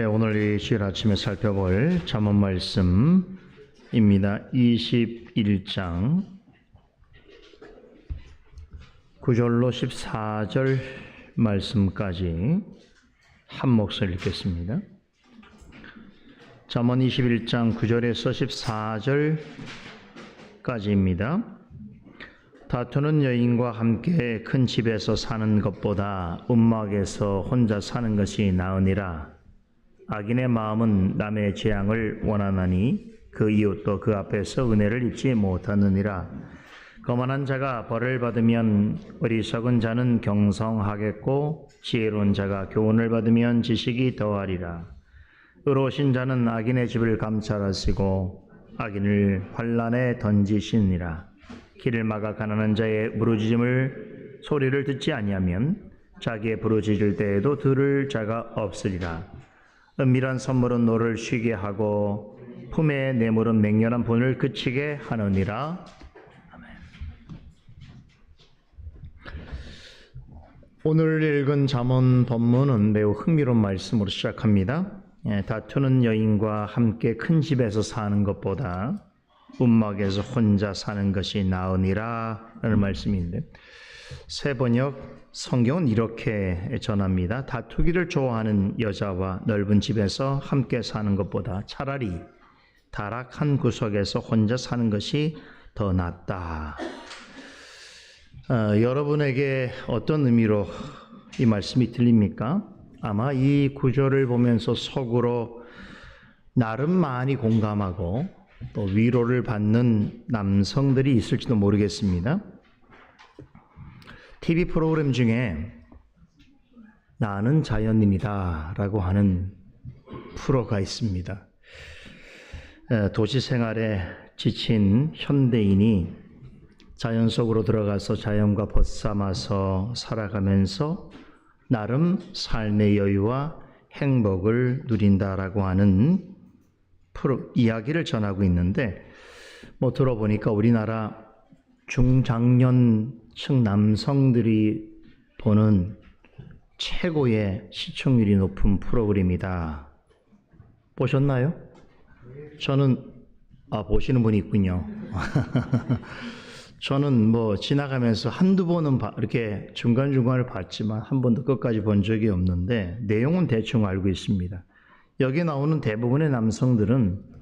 오늘 이 주일 아침에 살펴볼 잠언 말씀입니다. 21장 9절로 14절 말씀까지 한 몫을 읽겠습니다. 잠언 21장 9절에서 14절까지입니다. 다투는 여인과 함께 큰 집에서 사는 것보다 움막에서 혼자 사는 것이 나으니라. 악인의 마음은 남의 재앙을 원하나니 그 이웃도 그 앞에서 은혜를 입지 못하느니라. 거만한 자가 벌을 받으면 어리석은 자는 경성하겠고 지혜로운 자가 교훈을 받으면 지식이 더하리라. 의로우신 자는 악인의 집을 감찰하시고 악인을 환난에 던지시니라. 길을 막아 가난한 자의 부르짖음을 소리를 듣지 아니하면 자기의 부르짖을 때에도 들을 자가 없으리라. 은밀한 선물은 노를 쉬게 하고 품의 뇌물은 맹렬한 분을 그치게 하느니라. 아멘. 오늘 읽은 잠언 본문은 매우 흥미로운 말씀으로 시작합니다. 다투는 여인과 함께 큰 집에서 사는 것보다 움막에서 혼자 사는 것이 나으니라 라는 말씀인데, 새번역 성경은 이렇게 전합니다. 다투기를 좋아하는 여자와 넓은 집에서 함께 사는 것보다 차라리 다락한 구석에서 혼자 사는 것이 더 낫다. 여러분에게 어떤 의미로 이 말씀이 들립니까? 아마 이 구절을 보면서 속으로 나름 많이 공감하고 또 위로를 받는 남성들이 있을지도 모르겠습니다. TV 프로그램 중에 나는 자연인이다 라고 하는 프로가 있습니다. 도시 생활에 지친 현대인이 자연 속으로 들어가서 자연과 벗삼아서 살아가면서 나름 삶의 여유와 행복을 누린다라고 하는 이야기를 전하고 있는데, 들어보니까 우리나라 중장년층 남성들이 보는 최고의 시청률이 높은 프로그램이다. 보셨나요? 저는 보시는 분이 있군요. 저는 지나가면서 한두 번은 이렇게 중간중간을 봤지만 한 번도 끝까지 본 적이 없는데 내용은 대충 알고 있습니다. 여기 나오는 대부분의 남성들은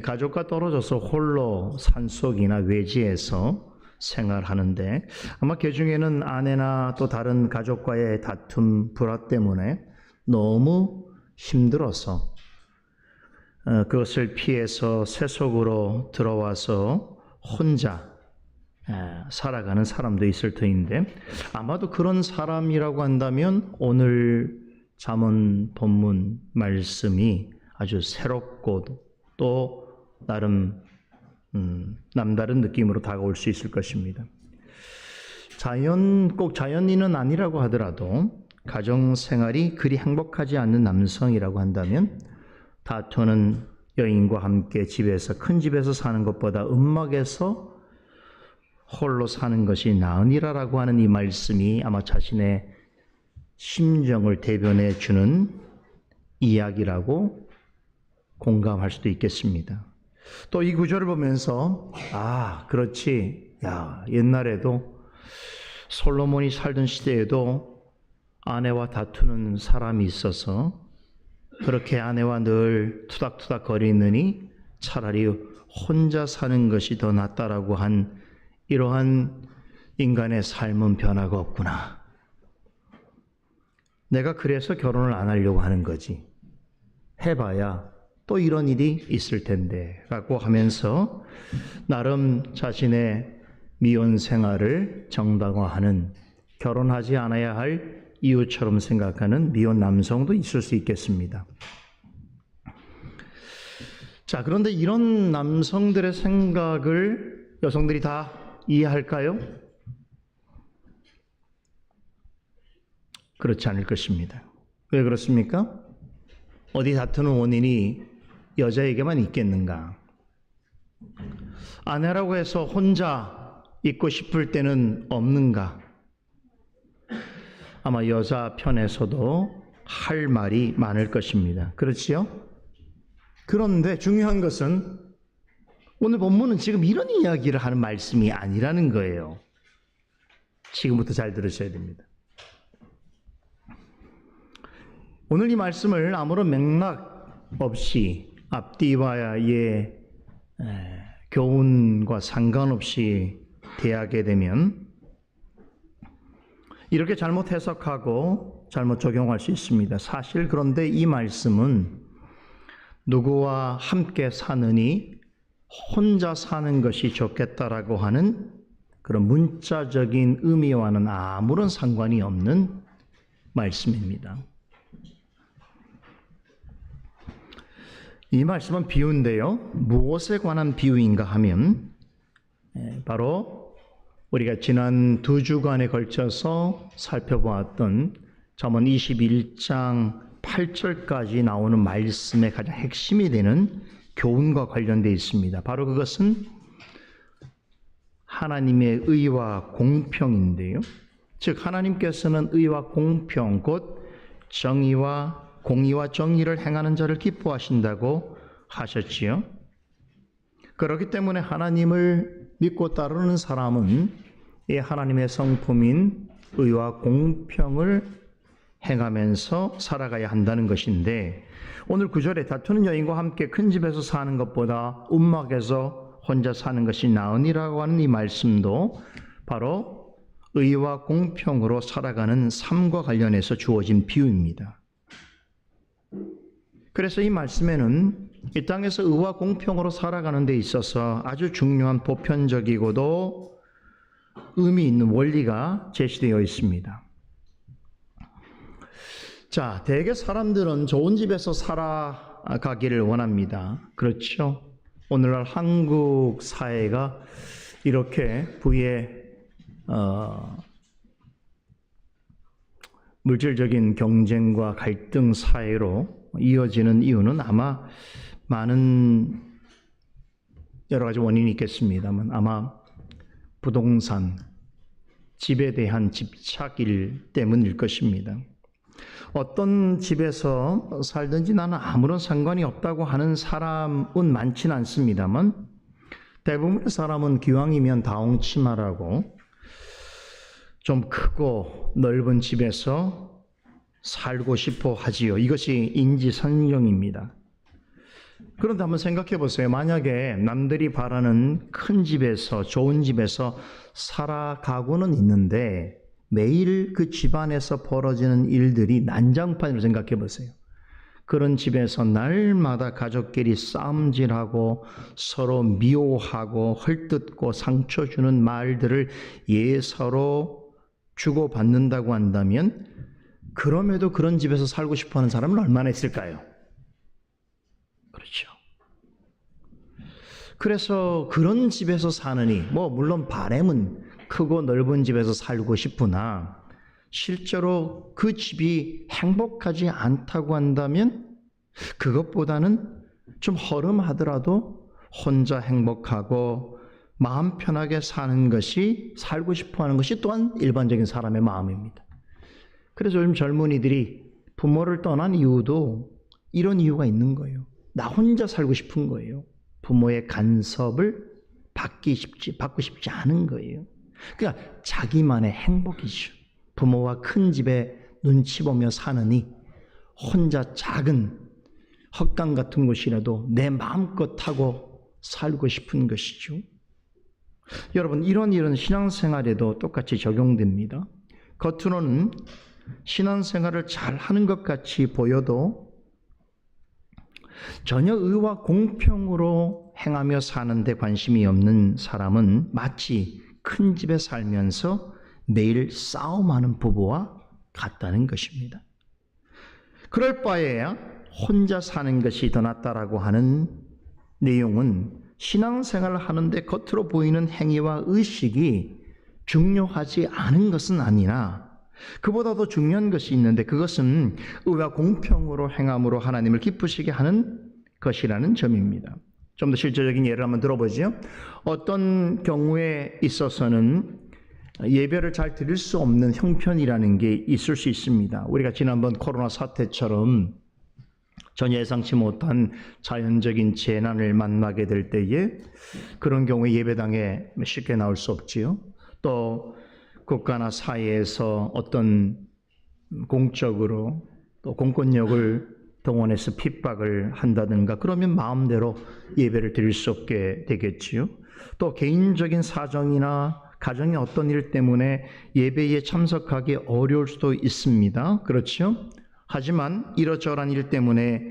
가족과 떨어져서 홀로 산속이나 외지에서 생활하는데, 아마 그 중에는 아내나 또 다른 가족과의 다툼, 불화 때문에 너무 힘들어서 그것을 피해서 쇠속으로 들어와서 혼자 살아가는 사람도 있을 터인데, 아마도 그런 사람이라고 한다면 오늘 잠언 본문 말씀이 아주 새롭고 또 나름 남다른 느낌으로 다가올 수 있을 것입니다. 꼭 자연인은 아니라고 하더라도 가정생활이 그리 행복하지 않는 남성이라고 한다면 다투는 여인과 함께 큰 집에서 사는 것보다 움막에서 홀로 사는 것이 나으니라라고 하는 이 말씀이 아마 자신의 심정을 대변해 주는 이야기라고 공감할 수도 있겠습니다. 또 이 구절을 보면서 그렇지, 옛날에도 솔로몬이 살던 시대에도 아내와 다투는 사람이 있어서 그렇게 아내와 늘 투닥투닥 거리느니 차라리 혼자 사는 것이 더 낫다라고 한 이러한 인간의 삶은 변화가 없구나. 내가 그래서 결혼을 안 하려고 하는 거지. 해봐야 또 이런 일이 있을 텐데 라고 하면서 나름 자신의 미혼 생활을 정당화하는, 결혼하지 않아야 할 이유처럼 생각하는 미혼 남성도 있을 수 있겠습니다. 자, 그런데 이런 남성들의 생각을 여성들이 다 이해할까요? 그렇지 않을 것입니다. 왜 그렇습니까? 어디 다투는 원인이 여자에게만 있겠는가? 아내라고 해서 혼자 있고 싶을 때는 없는가? 아마 여자 편에서도 할 말이 많을 것입니다. 그렇지요? 그런데 중요한 것은 오늘 본문은 지금 이런 이야기를 하는 말씀이 아니라는 거예요. 지금부터 잘 들으셔야 됩니다. 오늘 이 말씀을 아무런 맥락 없이 앞뒤와의 교훈과 상관없이 대하게 되면 이렇게 잘못 해석하고 잘못 적용할 수 있습니다. 사실 그런데 이 말씀은 누구와 함께 사느니 혼자 사는 것이 좋겠다라고 하는 그런 문자적인 의미와는 아무런 상관이 없는 말씀입니다. 이 말씀은 비유인데요. 무엇에 관한 비유인가 하면 바로 우리가 지난 2주간에 걸쳐서 살펴보았던 잠언 21장 8절까지 나오는 말씀의 가장 핵심이 되는 교훈과 관련되어 있습니다. 바로 그것은 하나님의 의와 공평인데요. 즉 하나님께서는 의와 공평 곧 공의와 정의를 행하는 자를 기뻐하신다고 하셨지요. 그렇기 때문에 하나님을 믿고 따르는 사람은 이 하나님의 성품인 의와 공평을 행하면서 살아가야 한다는 것인데 오늘 9절에 다투는 여인과 함께 큰 집에서 사는 것보다 움막에서 혼자 사는 것이 나으니라고 하는 이 말씀도 바로 의와 공평으로 살아가는 삶과 관련해서 주어진 비유입니다. 그래서 이 말씀에는 이 땅에서 의와 공평으로 살아가는 데 있어서 아주 중요한 보편적이고도 의미 있는 원리가 제시되어 있습니다. 자, 대개 사람들은 좋은 집에서 살아가기를 원합니다. 그렇죠? 오늘날 한국 사회가 이렇게 부의 물질적인 경쟁과 갈등 사회로 이어지는 이유는 아마 많은 여러 가지 원인이 있겠습니다만 아마 부동산, 집에 대한 집착일 때문일 것입니다. 어떤 집에서 살든지 나는 아무런 상관이 없다고 하는 사람은 많지는 않습니다만 대부분의 사람은 기왕이면 다홍치마라고 좀 크고 넓은 집에서 살고 싶어 하지요. 이것이 인지선정입니다. 그런데 한번 생각해 보세요. 만약에 남들이 바라는 큰 집에서 좋은 집에서 살아가고는 있는데 매일 그 집안에서 벌어지는 일들이 난장판으로 생각해 보세요. 그런 집에서 날마다 가족끼리 싸움질하고 서로 미워하고 헐뜯고 상처 주는 말들을 서로 주고받는다고 한다면 그럼에도 그런 집에서 살고 싶어하는 사람은 얼마나 있을까요? 그렇죠. 그래서 그런 집에서 사느니 물론 바람은 크고 넓은 집에서 살고 싶으나 실제로 그 집이 행복하지 않다고 한다면 그것보다는 좀 허름하더라도 혼자 행복하고 마음 편하게 사는 것이 살고 싶어하는 것이 또한 일반적인 사람의 마음입니다. 그래서 요즘 젊은이들이 부모를 떠난 이유도 이런 이유가 있는 거예요. 나 혼자 살고 싶은 거예요. 부모의 간섭을 받고 싶지 않은 거예요. 그러니까 자기만의 행복이죠. 부모와 큰 집에 눈치 보며 사느니 혼자 작은 헛강 같은 곳이라도 내 마음껏 하고 살고 싶은 것이죠. 여러분 이런 신앙생활에도 똑같이 적용됩니다. 겉으로는 신앙생활을 잘 하는 것 같이 보여도 전혀 의와 공평으로 행하며 사는 데 관심이 없는 사람은 마치 큰 집에 살면서 매일 싸움하는 부부와 같다는 것입니다. 그럴 바에야 혼자 사는 것이 더 낫다라고 하는 내용은 신앙생활을 하는데 겉으로 보이는 행위와 의식이 중요하지 않은 것은 아니나 그보다 더 중요한 것이 있는데 그것은 의와 공평으로 행함으로 하나님을 기쁘시게 하는 것이라는 점입니다. 좀 더 실제적인 예를 한번 들어보죠. 어떤 경우에 있어서는 예배를 잘 드릴 수 없는 형편이라는 게 있을 수 있습니다. 우리가 지난번 코로나 사태처럼 전혀 예상치 못한 자연적인 재난을 만나게 될 때에 그런 경우에 예배당에 쉽게 나올 수 없지요. 또 국가나 사회에서 어떤 공적으로 또 공권력을 동원해서 핍박을 한다든가 그러면 마음대로 예배를 드릴 수 없게 되겠지요. 또 개인적인 사정이나 가정의 어떤 일 때문에 예배에 참석하기 어려울 수도 있습니다. 그렇죠? 하지만 이러저러한 일 때문에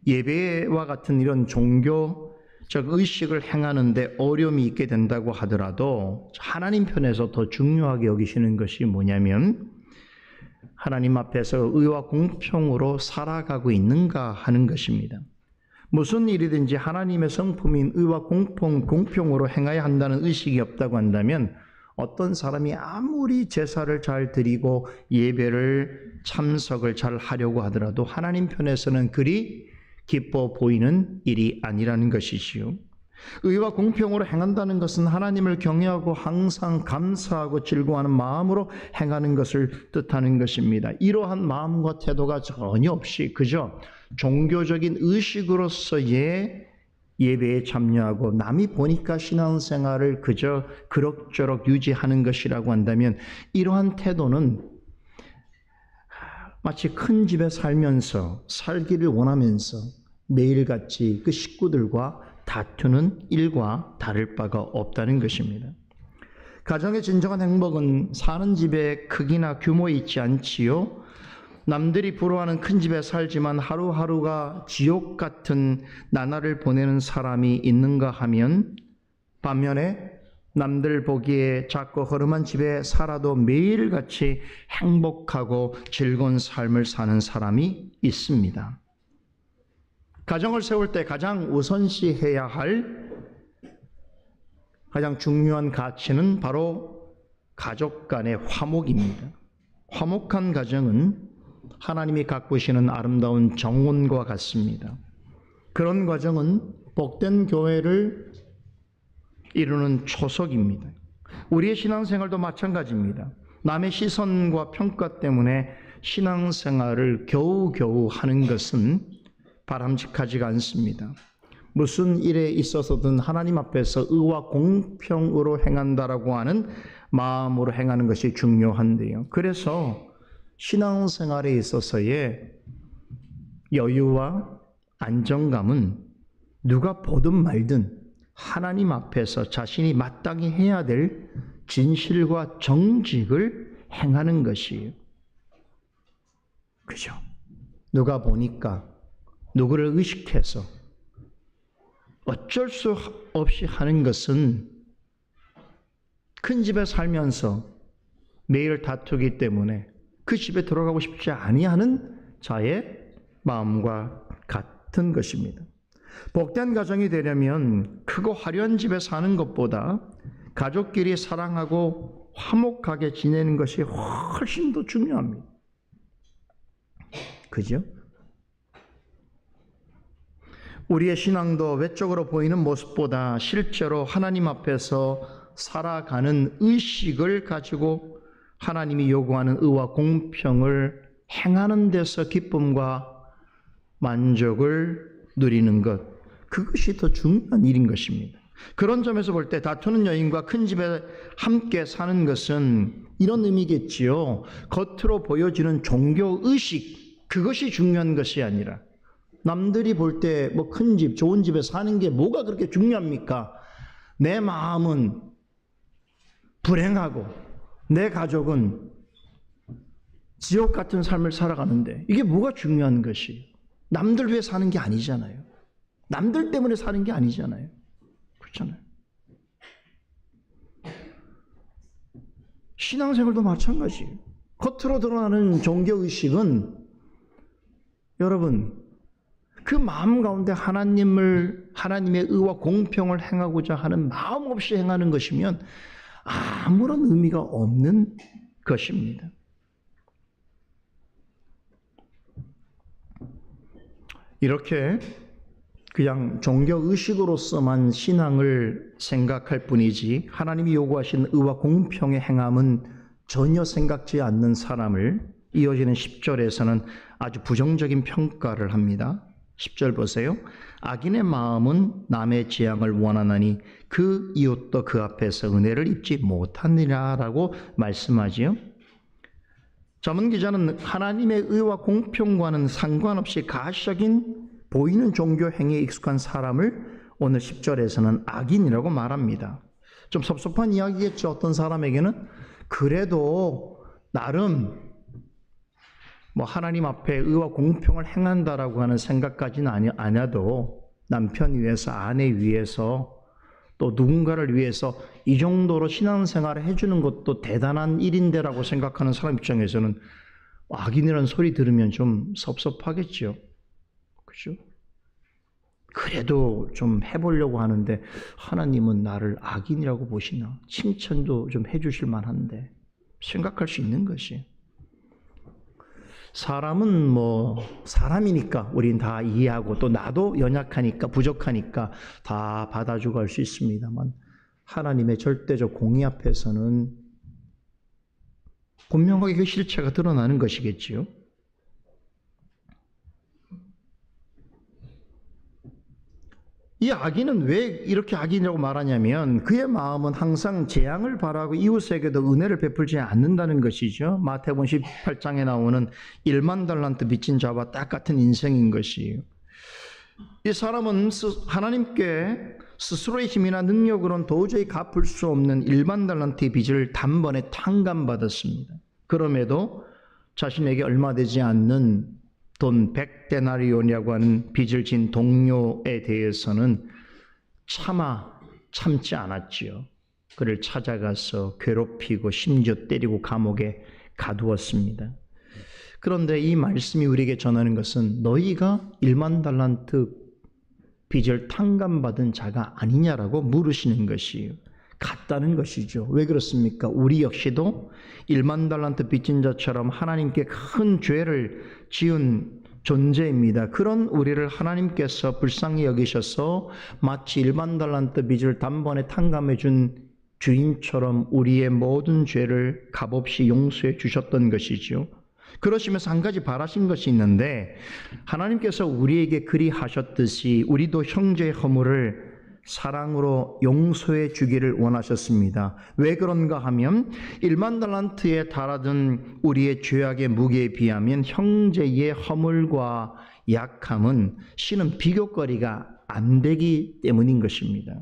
예배와 같은 이런 종교적 의식을 행하는데 어려움이 있게 된다고 하더라도 하나님 편에서 더 중요하게 여기시는 것이 뭐냐면 하나님 앞에서 의와 공평으로 살아가고 있는가 하는 것입니다. 무슨 일이든지 하나님의 성품인 의와 공평으로 행해야 한다는 의식이 없다고 한다면 어떤 사람이 아무리 제사를 잘 드리고 예배를 참석을 잘 하려고 하더라도 하나님 편에서는 그리 기뻐 보이는 일이 아니라는 것이지요. 의와 공평으로 행한다는 것은 하나님을 경외하고 항상 감사하고 즐거워하는 마음으로 행하는 것을 뜻하는 것입니다. 이러한 마음과 태도가 전혀 없이 그저 종교적인 의식으로서의 예배에 참여하고 남이 보니까 신앙생활을 그저 그럭저럭 유지하는 것이라고 한다면 이러한 태도는 마치 큰 집에 살기를 원하면서 매일같이 그 식구들과 다투는 일과 다를 바가 없다는 것입니다. 가정의 진정한 행복은 사는 집의 크기나 규모에 있지 않지요. 남들이 부러워하는 큰 집에 살지만 하루하루가 지옥 같은 나날을 보내는 사람이 있는가 하면 반면에 남들 보기에 작고 허름한 집에 살아도 매일같이 행복하고 즐거운 삶을 사는 사람이 있습니다. 가정을 세울 때 가장 우선시해야 할 가장 중요한 가치는 바로 가족 간의 화목입니다. 화목한 가정은 하나님이 가꾸시는 아름다운 정원과 같습니다. 그런 과정은 복된 교회를 이루는 초석입니다. 우리의 신앙생활도 마찬가지입니다. 남의 시선과 평가 때문에 신앙생활을 겨우겨우 하는 것은 바람직하지가 않습니다. 무슨 일에 있어서든 하나님 앞에서 의와 공평으로 행한다라고 하는 마음으로 행하는 것이 중요한데요. 그래서 신앙생활에 있어서의 여유와 안정감은 누가 보든 말든 하나님 앞에서 자신이 마땅히 해야 될 진실과 정직을 행하는 것이에요. 그죠? 누가 보니까 누구를 의식해서 어쩔 수 없이 하는 것은 큰 집에 살면서 매일 다투기 때문에 그 집에 들어가고 싶지 아니하는 자의 마음과 같은 것입니다. 복된 가정이 되려면 크고 화려한 집에 사는 것보다 가족끼리 사랑하고 화목하게 지내는 것이 훨씬 더 중요합니다. 그죠? 우리의 신앙도 외적으로 보이는 모습보다 실제로 하나님 앞에서 살아가는 의식을 가지고 하나님이 요구하는 의와 공평을 행하는 데서 기쁨과 만족을 누리는 것, 그것이 더 중요한 일인 것입니다. 그런 점에서 볼 때 다투는 여인과 큰 집에 함께 사는 것은 이런 의미겠지요. 겉으로 보여지는 종교의식, 그것이 중요한 것이 아니라 남들이 볼 때 뭐 큰 집, 좋은 집에 사는 게 뭐가 그렇게 중요합니까? 내 마음은 불행하고 내 가족은 지옥 같은 삶을 살아가는데 이게 뭐가 중요한 것이? 남들 위해 사는 게 아니잖아요. 남들 때문에 사는 게 아니잖아요. 그렇잖아요. 신앙생활도 마찬가지예요. 겉으로 드러나는 종교의식은 여러분 그 마음 가운데 하나님의 의와 공평을 행하고자 하는 마음 없이 행하는 것이면 아무런 의미가 없는 것입니다. 이렇게 그냥 종교의식으로서만 신앙을 생각할 뿐이지 하나님이 요구하신 의와 공평의 행함은 전혀 생각지 않는 사람을 이어지는 10절에서는 아주 부정적인 평가를 합니다. 10절 보세요. 악인의 마음은 남의 재앙을 원하나니 그 이웃도 그 앞에서 은혜를 입지 못하느냐라고 말씀하지요. 전문 기자는 하나님의 의와 공평과는 상관없이 가시적인 보이는 종교 행위에 익숙한 사람을 오늘 10절에서는 악인이라고 말합니다. 좀 섭섭한 이야기겠죠. 어떤 사람에게는 그래도 나름 하나님 앞에 의와 공평을 행한다라고 하는 생각까지는 아니어도 남편 위해서, 아내 위해서, 또 누군가를 위해서 이 정도로 신앙생활을 해주는 것도 대단한 일인데라고 생각하는 사람 입장에서는 악인이라는 소리 들으면 좀 섭섭하겠죠. 그죠? 그래도 좀 해보려고 하는데 하나님은 나를 악인이라고 보시나? 칭찬도 좀 해주실 만한데 생각할 수 있는 것이. 사람은 사람이니까 우린 다 이해하고 또 나도 연약하니까 부족하니까 다 받아주고 할 수 있습니다만 하나님의 절대적 공의 앞에서는 분명하게 그 실체가 드러나는 것이겠지요. 이 악인은 왜 이렇게 악인이라고 말하냐면 그의 마음은 항상 재앙을 바라고 이웃에게도 은혜를 베풀지 않는다는 것이죠. 마태복음 18장에 나오는 1만 달란트 빚진 자와 딱 같은 인생인 것이에요. 이 사람은 하나님께 스스로의 힘이나 능력으로는 도저히 갚을 수 없는 1만 달란트의 빚을 단번에 탕감받았습니다. 그럼에도 자신에게 얼마 되지 않는 돈 100데나리온이라고 하는 빚을 진 동료에 대해서는 참지 않았지요. 그를 찾아가서 괴롭히고 심지어 때리고 감옥에 가두었습니다. 그런데 이 말씀이 우리에게 전하는 것은 너희가 1만 달란트 빚을 탕감받은 자가 아니냐라고 물으시는 것이에요. 같다는 것이죠. 왜 그렇습니까? 우리 역시도 1만 달란트 빚진 자처럼 하나님께 큰 죄를 지은 존재입니다. 그런 우리를 하나님께서 불쌍히 여기셔서 마치 1만 달란트 빚을 단번에 탕감해 준 주인처럼 우리의 모든 죄를 값없이 용서해 주셨던 것이죠. 그러시면서 한 가지 바라신 것이 있는데 하나님께서 우리에게 그리 하셨듯이 우리도 형제의 허물을 사랑으로 용서해 주기를 원하셨습니다. 왜 그런가 하면 1만 달란트에 달하던 우리의 죄악의 무게에 비하면 형제의 허물과 약함은 실은 비교거리가 안 되기 때문인 것입니다.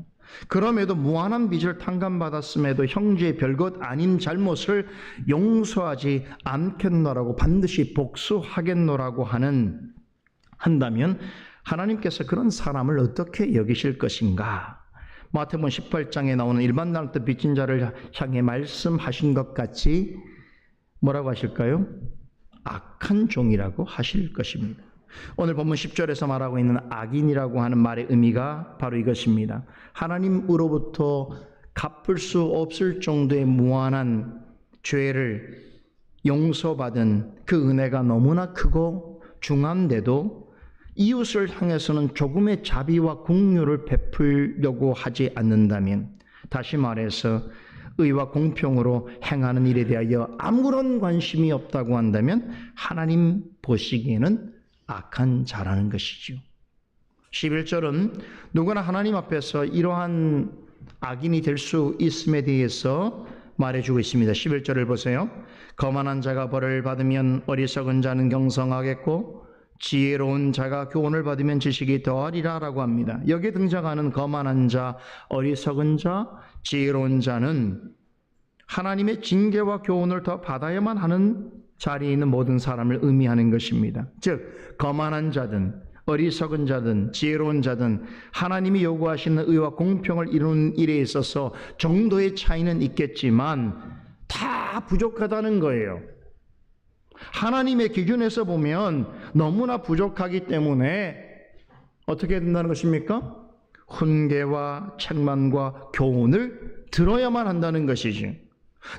그럼에도 무한한 빚을 탕감받았음에도 형제의 별것 아닌 잘못을 용서하지 않겠노라고 반드시 복수하겠노라고 한다면 하나님께서 그런 사람을 어떻게 여기실 것인가? 마태복음 18장에 나오는 1만 달란트 빚진 자를 향해 말씀하신 것 같이 뭐라고 하실까요? 악한 종이라고 하실 것입니다. 오늘 본문 10절에서 말하고 있는 악인이라고 하는 말의 의미가 바로 이것입니다. 하나님으로부터 갚을 수 없을 정도의 무한한 죄를 용서받은 그 은혜가 너무나 크고 중한데도 이웃을 향해서는 조금의 자비와 긍휼을 베풀려고 하지 않는다면, 다시 말해서 의와 공평으로 행하는 일에 대하여 아무런 관심이 없다고 한다면 하나님 보시기에는 악한 자라는 것이죠. 11절은 누구나 하나님 앞에서 이러한 악인이 될 수 있음에 대해서 말해주고 있습니다. 11절을 보세요. 거만한 자가 벌을 받으면 어리석은 자는 경성하겠고 지혜로운 자가 교훈을 받으면 지식이 더하리라 라고 합니다. 여기에 등장하는 거만한 자, 어리석은 자, 지혜로운 자는 하나님의 징계와 교훈을 더 받아야만 하는 자리에 있는 모든 사람을 의미하는 것입니다. 즉 거만한 자든 어리석은 자든 지혜로운 자든 하나님이 요구하시는 의와 공평을 이루는 일에 있어서 정도의 차이는 있겠지만 다 부족하다는 거예요. 하나님의 기준에서 보면 너무나 부족하기 때문에 어떻게 된다는 것입니까? 훈계와 책망과 교훈을 들어야만 한다는 것이지.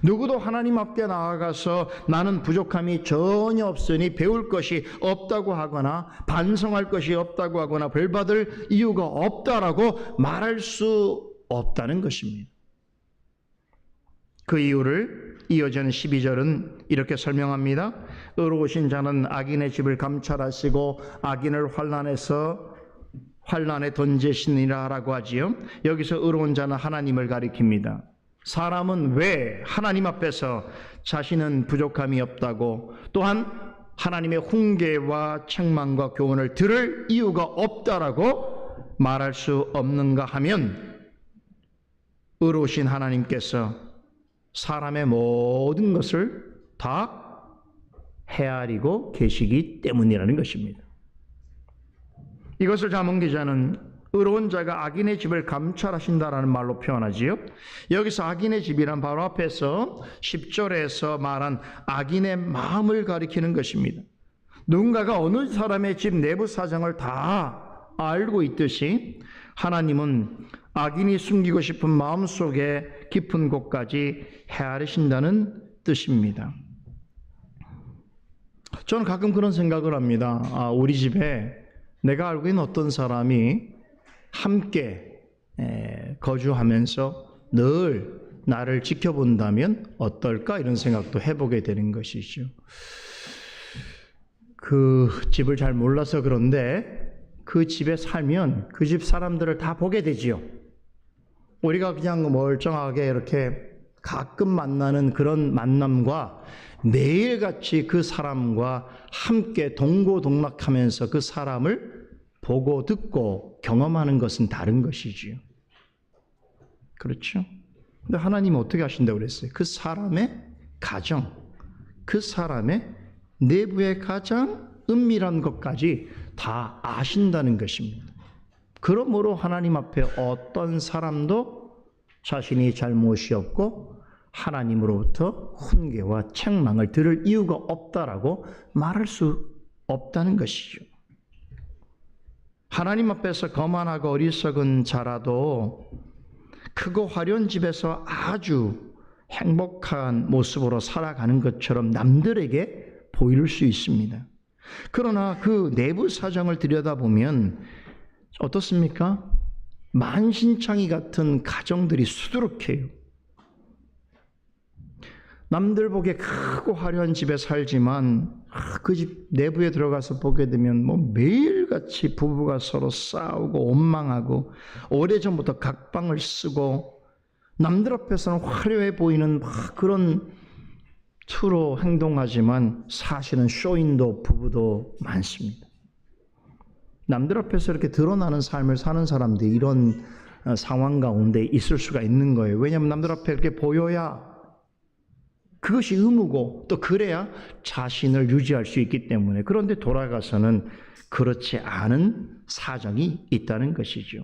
누구도 하나님 앞에 나아가서 나는 부족함이 전혀 없으니 배울 것이 없다고 하거나 반성할 것이 없다고 하거나 벌받을 이유가 없다라고 말할 수 없다는 것입니다. 그 이유를 이어지는 12절은 이렇게 설명합니다. 의로우신 자는 악인의 집을 감찰하시고 악인을 환난에 던지시니라 라고 하지요. 여기서 의로운 자는 하나님을 가리킵니다. 사람은 왜 하나님 앞에서 자신은 부족함이 없다고 또한 하나님의 훈계와 책망과 교훈을 들을 이유가 없다라고 말할 수 없는가 하면 의로우신 하나님께서 사람의 모든 것을 다 헤아리고 계시기 때문이라는 것입니다. 이것을 자문 기자는 의로운 자가 악인의 집을 감찰하신다라는 말로 표현하지요. 여기서 악인의 집이란 바로 앞에서 10절에서 말한 악인의 마음을 가리키는 것입니다. 누군가가 어느 사람의 집 내부 사정을 다 알고 있듯이 하나님은 악인이 숨기고 싶은 마음속의 깊은 곳까지 헤아리신다는 뜻입니다. 저는 가끔 그런 생각을 합니다. 우리 집에 내가 알고 있는 어떤 사람이 함께 거주하면서 늘 나를 지켜본다면 어떨까 이런 생각도 해보게 되는 것이죠. 그 집을 잘 몰라서 그런데 그 집에 살면 그 집 사람들을 다 보게 되지요. 우리가 그냥 멀쩡하게 이렇게 가끔 만나는 그런 만남과 매일같이 그 사람과 함께 동고동락하면서 그 사람을 보고 듣고 경험하는 것은 다른 것이지요. 그렇죠? 근데 하나님은 어떻게 하신다고 그랬어요? 그 사람의 가정, 그 사람의 내부의 가장 은밀한 것까지 다 아신다는 것입니다. 그러므로 하나님 앞에 어떤 사람도 자신이 잘못이 없고 하나님으로부터 훈계와 책망을 들을 이유가 없다라고 말할 수 없다는 것이죠. 하나님 앞에서 거만하고 어리석은 자라도 크고 화려한 집에서 아주 행복한 모습으로 살아가는 것처럼 남들에게 보일 수 있습니다. 그러나 그 내부 사정을 들여다보면 어떻습니까? 만신창이 같은 가정들이 수두룩해요. 남들 보기에 크고 화려한 집에 살지만 그 집 내부에 들어가서 보게 되면 매일같이 부부가 서로 싸우고 원망하고 오래전부터 각방을 쓰고 남들 앞에서는 화려해 보이는 그런 투로 행동하지만 사실은 쇼인도 부부도 많습니다. 남들 앞에서 이렇게 드러나는 삶을 사는 사람들이 이런 상황 가운데 있을 수가 있는 거예요. 왜냐하면 남들 앞에 이렇게 보여야 그것이 의무고 또 그래야 자신을 유지할 수 있기 때문에. 그런데 돌아가서는 그렇지 않은 사정이 있다는 것이죠.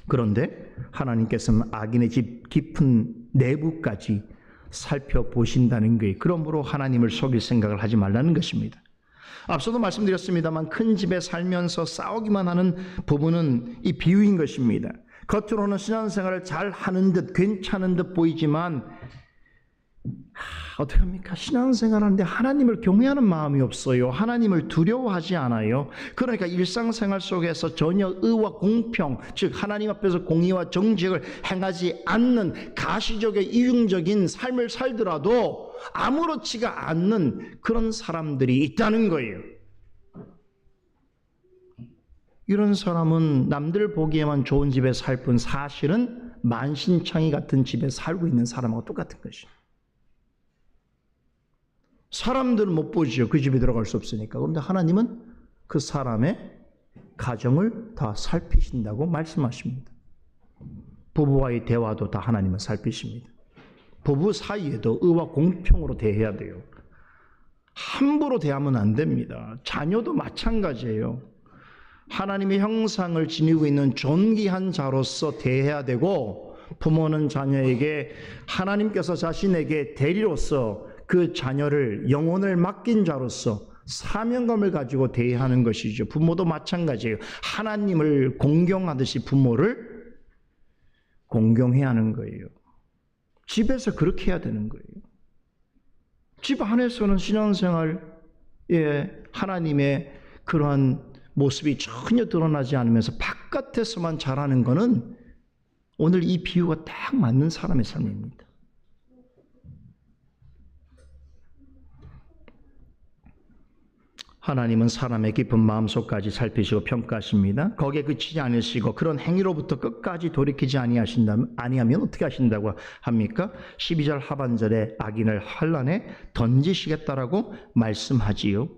그런데 하나님께서는 악인의 집 깊은 내부까지 살펴보신다는 거예요. 그러므로 하나님을 속일 생각을 하지 말라는 것입니다. 앞서도 말씀드렸습니다만 큰 집에 살면서 싸우기만 하는 부부는 이 비유인 것입니다. 겉으로는 신앙생활을 잘 하는 듯 괜찮은 듯 보이지만 어떻게 합니까? 신앙생활 하는데 하나님을 경외하는 마음이 없어요. 하나님을 두려워하지 않아요. 그러니까 일상생활 속에서 전혀 의와 공평, 즉 하나님 앞에서 공의와 정직을 행하지 않는 가시적인 이중적인 삶을 살더라도 아무렇지가 않는 그런 사람들이 있다는 거예요. 이런 사람은 남들 보기에만 좋은 집에 살 뿐 사실은 만신창이 같은 집에 살고 있는 사람하고 똑같은 것이죠. 사람들은 못 보지요. 그 집에 들어갈 수 없으니까. 그런데 하나님은 그 사람의 가정을 다 살피신다고 말씀하십니다. 부부와의 대화도 다 하나님은 살피십니다. 부부 사이에도 의와 공평으로 대해야 돼요. 함부로 대하면 안 됩니다. 자녀도 마찬가지예요. 하나님의 형상을 지니고 있는 존귀한 자로서 대해야 되고, 부모는 자녀에게 하나님께서 자신에게 대리로서 그 자녀를 영혼을 맡긴 자로서 사명감을 가지고 대하는 것이죠. 부모도 마찬가지예요. 하나님을 공경하듯이 부모를 공경해야 하는 거예요. 집에서 그렇게 해야 되는 거예요. 집 안에서는 신앙생활에 하나님의 그러한 모습이 전혀 드러나지 않으면서 바깥에서만 잘하는 것은 오늘 이 비유가 딱 맞는 사람의 삶입니다. 하나님은 사람의 깊은 마음속까지 살피시고 평가하십니다. 거기에 그치지 않으시고 그런 행위로부터 끝까지 돌이키지 아니하면 어떻게 하신다고 합니까? 12절 하반절에 악인을 환란에 던지시겠다라고 말씀하지요.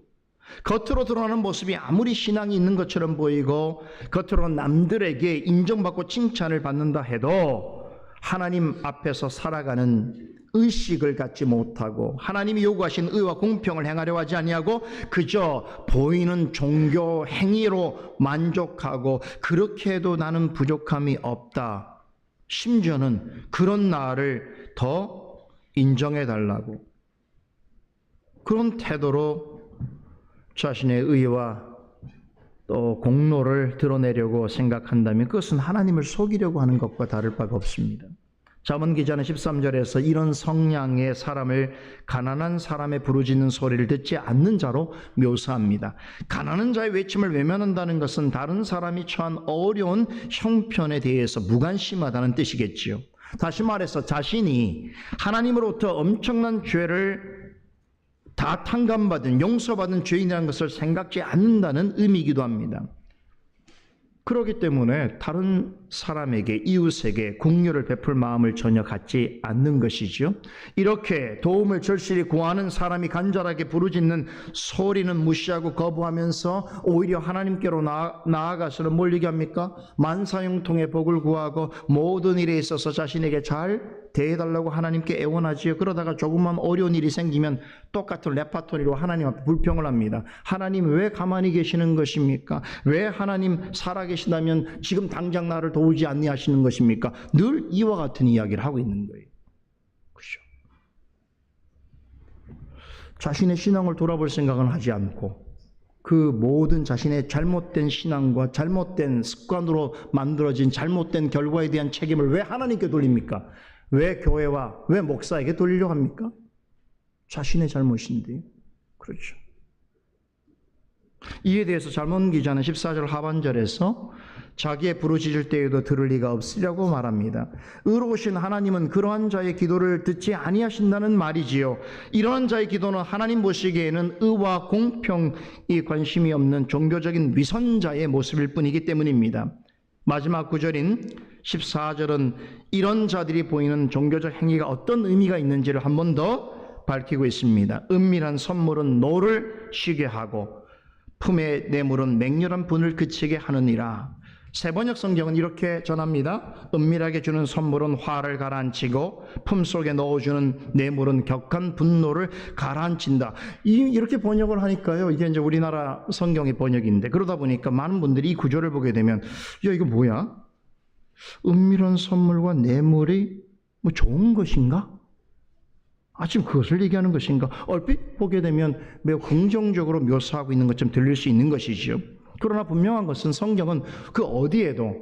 겉으로 드러나는 모습이 아무리 신앙이 있는 것처럼 보이고 겉으로 남들에게 인정받고 칭찬을 받는다 해도 하나님 앞에서 살아가는 의식을 갖지 못하고 하나님이 요구하신 의와 공평을 행하려 하지 아니하고 그저 보이는 종교 행위로 만족하고 그렇게 해도 나는 부족함이 없다. 심지어는 그런 나를 더 인정해 달라고 그런 태도로 자신의 의와 또 공로를 드러내려고 생각한다면 그것은 하나님을 속이려고 하는 것과 다를 바가 없습니다. 잠언 기자는 13절에서 이런 성량의 사람을 가난한 사람의 부르짖는 소리를 듣지 않는 자로 묘사합니다. 가난한 자의 외침을 외면한다는 것은 다른 사람이 처한 어려운 형편에 대해서 무관심하다는 뜻이겠지요. 다시 말해서 자신이 하나님으로부터 엄청난 죄를 다 탕감받은 용서받은 죄인이라는 것을 생각지 않는다는 의미이기도 합니다. 그렇기 때문에 다른 사람에게 이웃에게 긍휼을 베풀 마음을 전혀 갖지 않는 것이죠. 이렇게 도움을 절실히 구하는 사람이 간절하게 부르짖는 소리는 무시하고 거부하면서 오히려 하나님께로 나아가서는 뭘 얘기합니까? 만사형통의 복을 구하고 모든 일에 있어서 자신에게 잘 대해달라고 하나님께 애원하지요. 그러다가 조금만 어려운 일이 생기면 똑같은 레파토리로 하나님 앞에 불평을 합니다. 하나님 왜 가만히 계시는 것입니까? 왜 하나님 살아계시다면 지금 당장 나를 도우지 아니하시는 것입니까? 늘 이와 같은 이야기를 하고 있는 거예요. 그렇죠? 자신의 신앙을 돌아볼 생각은 하지 않고 그 모든 자신의 잘못된 신앙과 잘못된 습관으로 만들어진 잘못된 결과에 대한 책임을 왜 하나님께 돌립니까? 왜 교회와 왜 목사에게 돌리려고 합니까? 자신의 잘못인데. 그렇죠. 이에 대해서 잠언 기자는 14절 하반절에서 자기의 부르짖을 때에도 들을 리가 없으리라고 말합니다. 의로우신 하나님은 그러한 자의 기도를 듣지 아니하신다는 말이지요. 이러한 자의 기도는 하나님 보시기에는 의와 공평이 관심이 없는 종교적인 위선자의 모습일 뿐이기 때문입니다. 마지막 구절인 14절은 이런 자들이 보이는 종교적 행위가 어떤 의미가 있는지를 한 번 더 밝히고 있습니다. 은밀한 선물은 노를 쉬게 하고 품의 뇌물은 맹렬한 분을 그치게 하느니라. 세번역 성경은 이렇게 전합니다. 은밀하게 주는 선물은 화를 가라앉히고 품속에 넣어주는 뇌물은 격한 분노를 가라앉힌다. 이렇게 번역을 하니까요. 이게 이제 우리나라 성경의 번역인데 그러다 보니까 많은 분들이 이 구조를 보게 되면 야 이거 뭐야? 은밀한 선물과 뇌물이 뭐 좋은 것인가? 지금 그것을 얘기하는 것인가? 얼핏 보게 되면 매우 긍정적으로 묘사하고 있는 것처럼 들릴 수 있는 것이죠. 그러나 분명한 것은 성경은 그 어디에도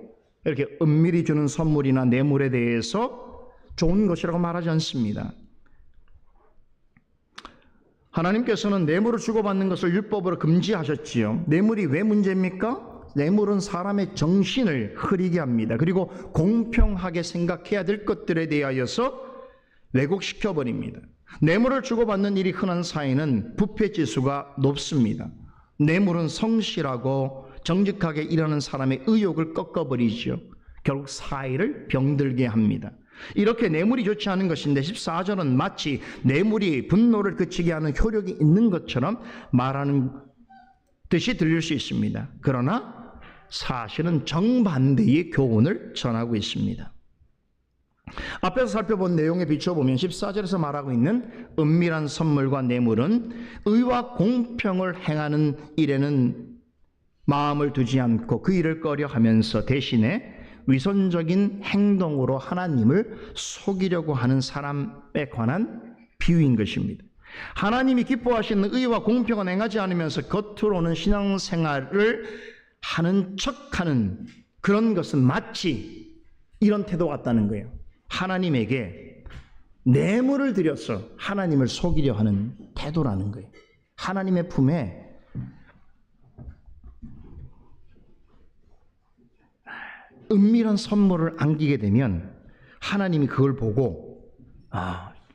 이렇게 은밀히 주는 선물이나 뇌물에 대해서 좋은 것이라고 말하지 않습니다. 하나님께서는 뇌물을 주고받는 것을 율법으로 금지하셨지요. 뇌물이 왜 문제입니까? 뇌물은 사람의 정신을 흐리게 합니다. 그리고 공평하게 생각해야 될 것들에 대하여서 왜곡시켜버립니다. 뇌물을 주고받는 일이 흔한 사회는 부패지수가 높습니다. 뇌물은 성실하고 정직하게 일하는 사람의 의욕을 꺾어버리죠. 결국 사회를 병들게 합니다. 이렇게 뇌물이 좋지 않은 것인데 14절은 마치 뇌물이 분노를 그치게 하는 효력이 있는 것처럼 말하는 듯이 들릴 수 있습니다. 그러나 사실은 정반대의 교훈을 전하고 있습니다. 앞에서 살펴본 내용에 비춰보면 14절에서 말하고 있는 은밀한 선물과 뇌물은 의와 공평을 행하는 일에는 마음을 두지 않고 그 일을 꺼려하면서 대신에 위선적인 행동으로 하나님을 속이려고 하는 사람에 관한 비유인 것입니다. 하나님이 기뻐하시는 의와 공평은 행하지 않으면서 겉으로는 신앙생활을 하는 척하는 그런 것은 마치 이런 태도 같다는 거예요. 하나님에게 뇌물을 들여서 하나님을 속이려 하는 태도라는 거예요. 하나님의 품에 은밀한 선물을 안기게 되면 하나님이 그걸 보고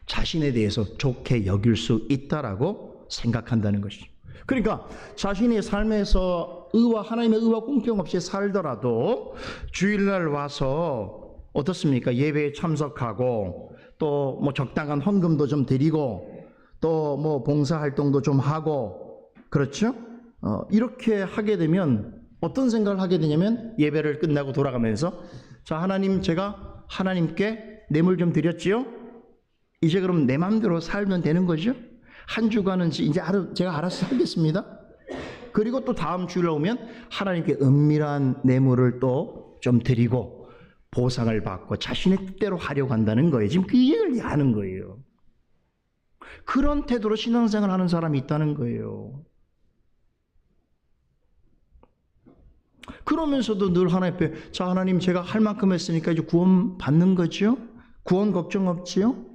자신에 대해서 좋게 여길 수 있다라고 생각한다는 것이죠. 그러니까 자신의 삶에서 하나님의 의와 공평 없이 살더라도 주일날 와서 어떻습니까? 예배에 참석하고 또 뭐 적당한 헌금도 좀 드리고 또 뭐 봉사활동도 좀 하고 그렇죠? 이렇게 하게 되면 어떤 생각을 하게 되냐면 예배를 끝나고 돌아가면서 자, 하나님, 제가 하나님께 뇌물 좀 드렸지요? 이제 그럼 내 마음대로 살면 되는 거죠? 한 주간은 이제 제가 알아서 살겠습니다. 그리고 또 다음 주일 오면 하나님께 은밀한 뇌물을 또 좀 드리고 보상을 받고 자신의 뜻대로 하려고 한다는 거예요. 지금 그 얘기를 하는 거예요. 그런 태도로 신앙생활 하는 사람이 있다는 거예요. 그러면서도 늘 하나님 앞에 자, 하나님, 제가 할 만큼 했으니까 이제 구원 받는 거죠? 구원 걱정 없지요?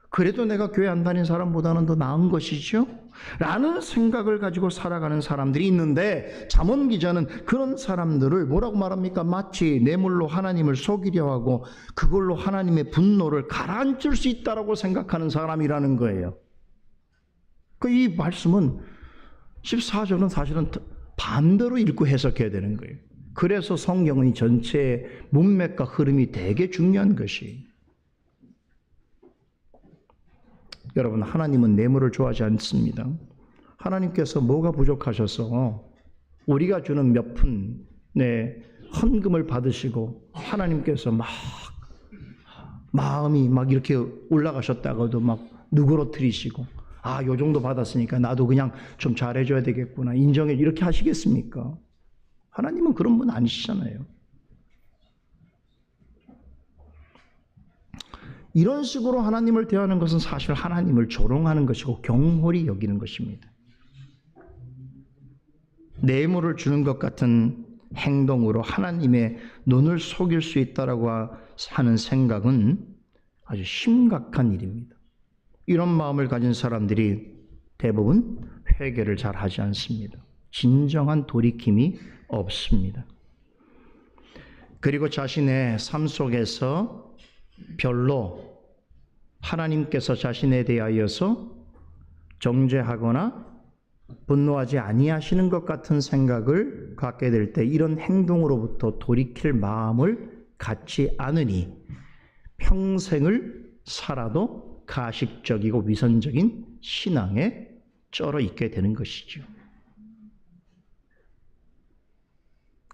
그래도 내가 교회 안 다닌 사람보다는 더 나은 것이죠? 라는 생각을 가지고 살아가는 사람들이 있는데 잠언 기자는 그런 사람들을 뭐라고 말합니까? 마치 뇌물로 하나님을 속이려 하고 그걸로 하나님의 분노를 가라앉힐 수 있다라고 생각하는 사람이라는 거예요. 이 말씀은 14절은 사실은 반대로 읽고 해석해야 되는 거예요. 그래서 성경은 이 전체의 문맥과 흐름이 되게 중요한 것이. 여러분, 하나님은 뇌물을 좋아하지 않습니다. 하나님께서 뭐가 부족하셔서 우리가 주는 몇 푼의 헌금을 받으시고 하나님께서 막 마음이 막 이렇게 올라가셨다가도 막 누그러뜨리시고 요 정도 받았으니까 나도 그냥 좀 잘해줘야 되겠구나, 인정해, 이렇게 하시겠습니까? 하나님은 그런 분 아니시잖아요. 이런 식으로 하나님을 대하는 것은 사실 하나님을 조롱하는 것이고 경홀히 여기는 것입니다. 뇌물을 주는 것 같은 행동으로 하나님의 눈을 속일 수 있다라고 하는 생각은 아주 심각한 일입니다. 이런 마음을 가진 사람들이 대부분 회개를 잘 하지 않습니다. 진정한 돌이킴이 없습니다. 그리고 자신의 삶 속에서 별로 하나님께서 자신에 대하여서 정죄하거나 분노하지 아니하시는 것 같은 생각을 갖게 될 때 이런 행동으로부터 돌이킬 마음을 갖지 않으니 평생을 살아도 가식적이고 위선적인 신앙에 쩔어 있게 되는 것이죠.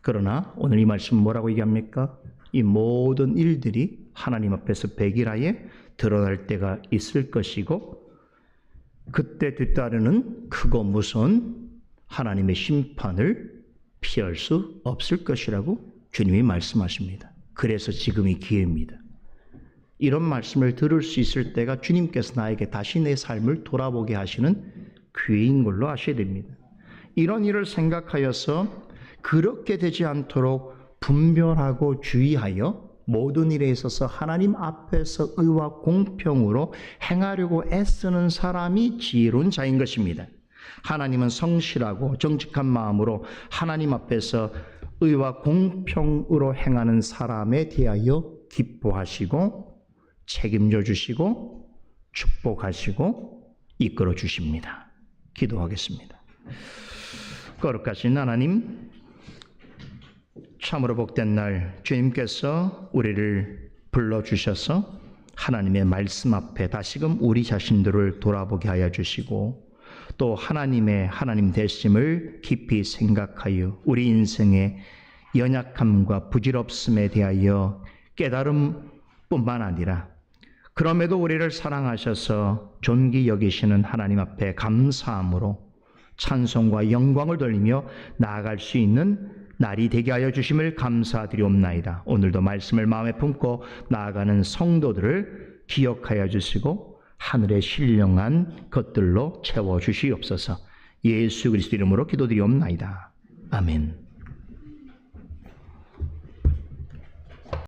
그러나 오늘 이 말씀은 뭐라고 얘기합니까? 이 모든 일들이 하나님 앞에서 백일하에 드러날 때가 있을 것이고 그때 뒤따르는 크고 무서운 하나님의 심판을 피할 수 없을 것이라고 주님이 말씀하십니다. 그래서 지금이 기회입니다. 이런 말씀을 들을 수 있을 때가 주님께서 나에게 다시 내 삶을 돌아보게 하시는 기회인 걸로 아셔야 됩니다. 이런 일을 생각하여서 그렇게 되지 않도록 분별하고 주의하여 모든 일에 있어서 하나님 앞에서 의와 공평으로 행하려고 애쓰는 사람이 지혜로운 자인 것입니다. 하나님은 성실하고 정직한 마음으로 하나님 앞에서 의와 공평으로 행하는 사람에 대하여 기뻐하시고 책임져 주시고 축복하시고 이끌어 주십니다. 기도하겠습니다. 거룩하신 하나님, 참으로 복된 날 주님께서 우리를 불러주셔서 하나님의 말씀 앞에 다시금 우리 자신들을 돌아보게 하여 주시고 또 하나님의 하나님 되심을 깊이 생각하여 우리 인생의 연약함과 부질없음에 대하여 깨달음뿐만 아니라 그럼에도 우리를 사랑하셔서 존귀 여기시는 하나님 앞에 감사함으로 찬송과 영광을 돌리며 나아갈 수 있는 날이 되게 하여 주심을 감사드리옵나이다. 오늘도 말씀을 마음에 품고 나아가는 성도들을 기억하여 주시고 하늘의 신령한 것들로 채워주시옵소서. 예수 그리스도 이름으로 기도드리옵나이다. 아멘.